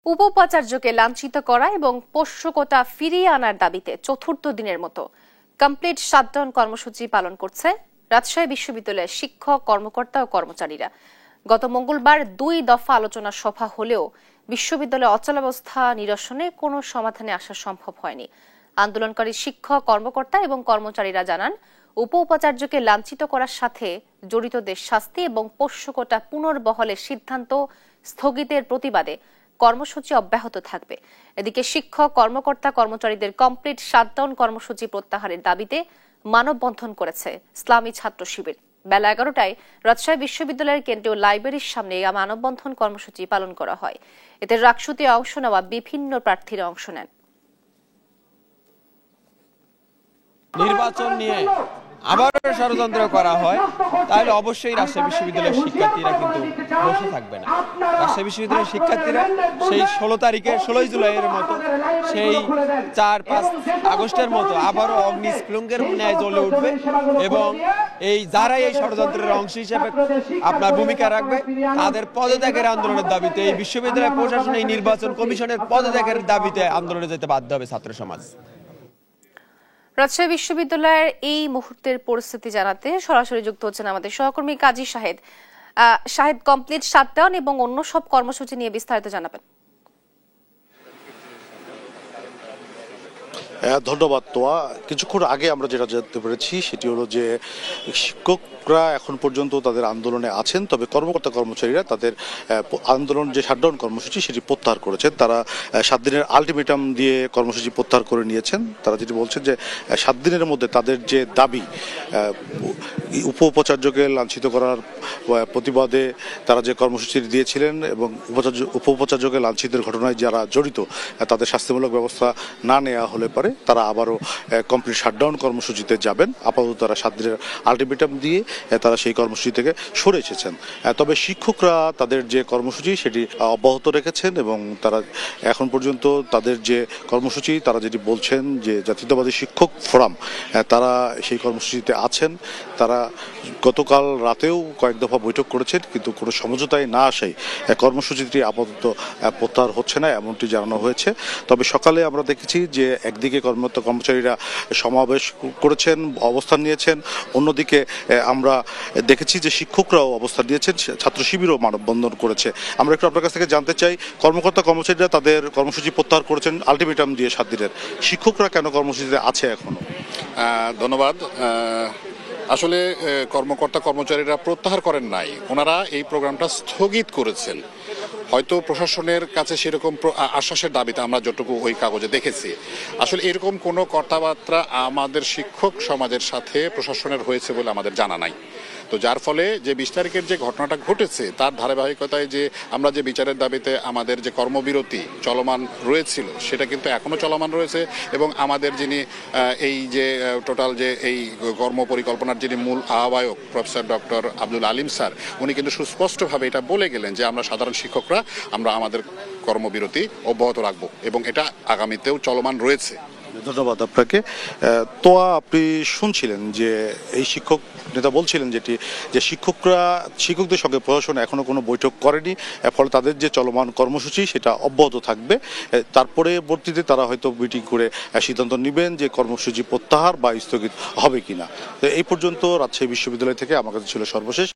উপাচার্যকে লাঞ্ছিত করা এবং পোষ্যকোটা ফিরিয়ে আনার দাবিতে চতুর্থ দিনের মতো কমপ্লিট শাটডাউন কর্মসূচি পালন করছে রাজশাহী বিশ্ববিদ্যালয়ের শিক্ষক কর্মকর্তা ও কর্মচারীরা। গত মঙ্গলবার 2 দফা আলোচনা সভা হলেও বিশ্ববিদ্যালয়ে অচলাবস্থা নিরসনে কোনো সমাধানে আসা সম্ভব হয়নি। আন্দোলনকারী শিক্ষক কর্মকর্তা এবং কর্মচারীরা জানান, উপাচার্যকে লাঞ্ছিত করার সাথে জড়িতদের শাস্তি এবং পোষ্যকোটা পুনর্বহলের সিদ্ধান্ত স্থগিতের প্রতিবাদে কর্মসূচি অব্যাহত থাকবে। এদিকে শিক্ষক কর্মকর্তা কর্মচারীদের কমপ্লিট শাটডাউন কর্মসূচি প্রত্যাহারের দাবিতে মানববন্ধন করেছে ইসলামী ছাত্র শিবির। বেলা 11টায় রাজশাহী বিশ্ববিদ্যালয়ের কেন্দ্রীয় লাইব্রেরির সামনে এই মানববন্ধন কর্মসূচি পালন করা হয়। এতে রাকসুতে অংশ নেওয়া বিভিন্ন প্রার্থীরা অংশ নেন। নির্বাচন নিয়ে আবারও ষড়যন্ত্র করা হয় তাহলে অবশ্যই রাজশাহী বিশ্ববিদ্যালয়ের শিক্ষার্থীরা কিন্তু বসে থাকবে না। রাজশাহী বিশ্ববিদ্যালয়ের শিক্ষার্থীরা সেই 16 জুলাইয়ের মতো, সেই 4-5 আগস্টের মতো আবারও অগ্নিস্ফুলিঙ্গের ন্যায় জ্বলে উঠবে এবং যারা এই ষড়যন্ত্রের অংশ হিসেবে আপনার ভূমিকা রাখবে তাদের পদত্যাগের আন্দোলনের দাবিতে এই বিশ্ববিদ্যালয় প্রশাসন, এই নির্বাচন কমিশনের পদত্যাগের দাবিতে আন্দোলনে যেতে বাধ্য হবে ছাত্র সমাজ। রাজশাহী বিশ্ববিদ্যালয়ের এই মুহূর্তের পরিস্থিতি জানাতে সরাসরি যুক্ত হচ্ছেন আমাদের সহকর্মী কাজী শাহেদ। কমপ্লিট শাটডাউন এবং অন্য সব কর্মসূচি নিয়ে বিস্তারিত জানাবেন। ধন্যবাদ তোয়া। কিছুক্ষণ আগে আমরা যেটা জানতে পেরেছি সেটি হলো যে শিক্ষকরা এখন পর্যন্ত তাদের আন্দোলনে আছেন, তবে কর্মকর্তা কর্মচারীরা তাদের আন্দোলন যে শাটডাউন কর্মসূচি সেটি প্রত্যাহার করেছেন। তারা 7 দিনের আলটিমেটাম দিয়ে কর্মসূচি প্রত্যাহার করে নিয়েছেন। তারা যেটি বলছেন যে 7 দিনের মধ্যে তাদের যে দাবি, উপাচার্যকে লাঞ্ছিত করার প্রতিবাদে তারা যে কর্মসূচি দিয়েছিলেন এবং উপাচার্যকে লাঞ্ছিতের ঘটনায় যারা জড়িত তাদের শাস্তিমূলক ব্যবস্থা না নেওয়া হলে পারে তারা আবারও কমপ্লিট শাটডাউন কর্মসূচিতে যাবেন। আপাতত তারা 7 দিনের আলটিমেটাম দিয়ে তারা সেই কর্মসূচি থেকে সরে এসেছেন। তবে শিক্ষকরা তাদের যে কর্মসূচি সেটি অব্যাহত রেখেছেন এবং তারা এখন পর্যন্ত তাদের যে কর্মসূচি, তারা যেটি বলছেন যে জাতীয়তাবাদী শিক্ষক ফোরাম, তারা সেই কর্মসূচিতে আছেন। তারা গতকাল রাতেও কয়েক দফা বৈঠক করেছেন, কিন্তু কোনো সমঝোতায় না আসায় কর্মসূচিটি আপাতত প্রত্যাহার হচ্ছে না, এমনটি জানানো হয়েছে। তবে সকালে আমরা দেখেছি যে একদিকে কর্মচারীরা সমাবেশ করেছেন, অবস্থান নিয়েছেন, অন্যদিকে আমরা দেখেছি যে শিক্ষকরাও অবস্থান নিয়েছেন, ছাত্র শিবিরও মানববন্ধন করেছে। আমরা একটু আপনার কাছ থেকে জানতে চাই, কর্মকর্তা কর্মচারীরা তাদের কর্মসূচি প্রত্যাহার করেছেন আলটিমেটাম দিয়ে 7 দিনের, শিক্ষকরা কেন কর্মসূচিতে আছে এখনো? ধন্যবাদ। আসলে কর্মকর্তা কর্মচারীরা প্রত্যাহার করেন নাই, ওনারা এই প্রোগ্রামটা স্থগিত করেছেন। হয়তো প্রশাসনের কাছে সেরকম আশ্বাসের দাবিতে আমরা যতটুকু ওই কাগজে দেখেছি, আসলে এরকম কোনো কথাবার্তা আমাদের শিক্ষক সমাজের সাথে প্রশাসনের হয়েছে বলে আমাদের জানা নাই। তো যার ফলে যে 20 তারিখের যে ঘটনাটা ঘটেছে তার ধারাবাহিকতায় যে আমরা যে বিচারের দাবিতে আমাদের যে কর্মবিরতি চলমান রয়েছিল সেটা কিন্তু এখনো চলমান রয়েছে এবং আমাদের যিনি এই যে টোটাল যে এই কর্ম পরিকল্পনার যিনি মূল আহ্বায়ক professor doctor Abdul Alim sir, উনি কিন্তু সুস্পষ্টভাবে এটা বলে গেলেন যে আমরা সাধারণ শিক্ষকরা আমরা আমাদের কর্মবিরতি অব্যাহত রাখবো এবং এটা আগামীতেও চলমান রয়েছে। ধন্যবাদ আপনাকে। তো আপনি শুনছিলেন যে এই শিক্ষক নেতা বলছিলেন যে শিক্ষকদের সঙ্গে প্রশাসন এখনো কোনো বৈঠক করেনি, ফলে তাদের যে চলমান কর্মসূচি সেটা অব্যাহত থাকবে। তারপরে পরবর্তীতে তারা হয়তো মিটিং করে সিদ্ধান্ত নেবেন যে কর্মসূচি প্রত্যাহার বা স্থগিত হবে কিনা। এই পর্যন্ত রাজশাহী বিশ্ববিদ্যালয় থেকে আমার কাছে ছিল সর্বশেষ।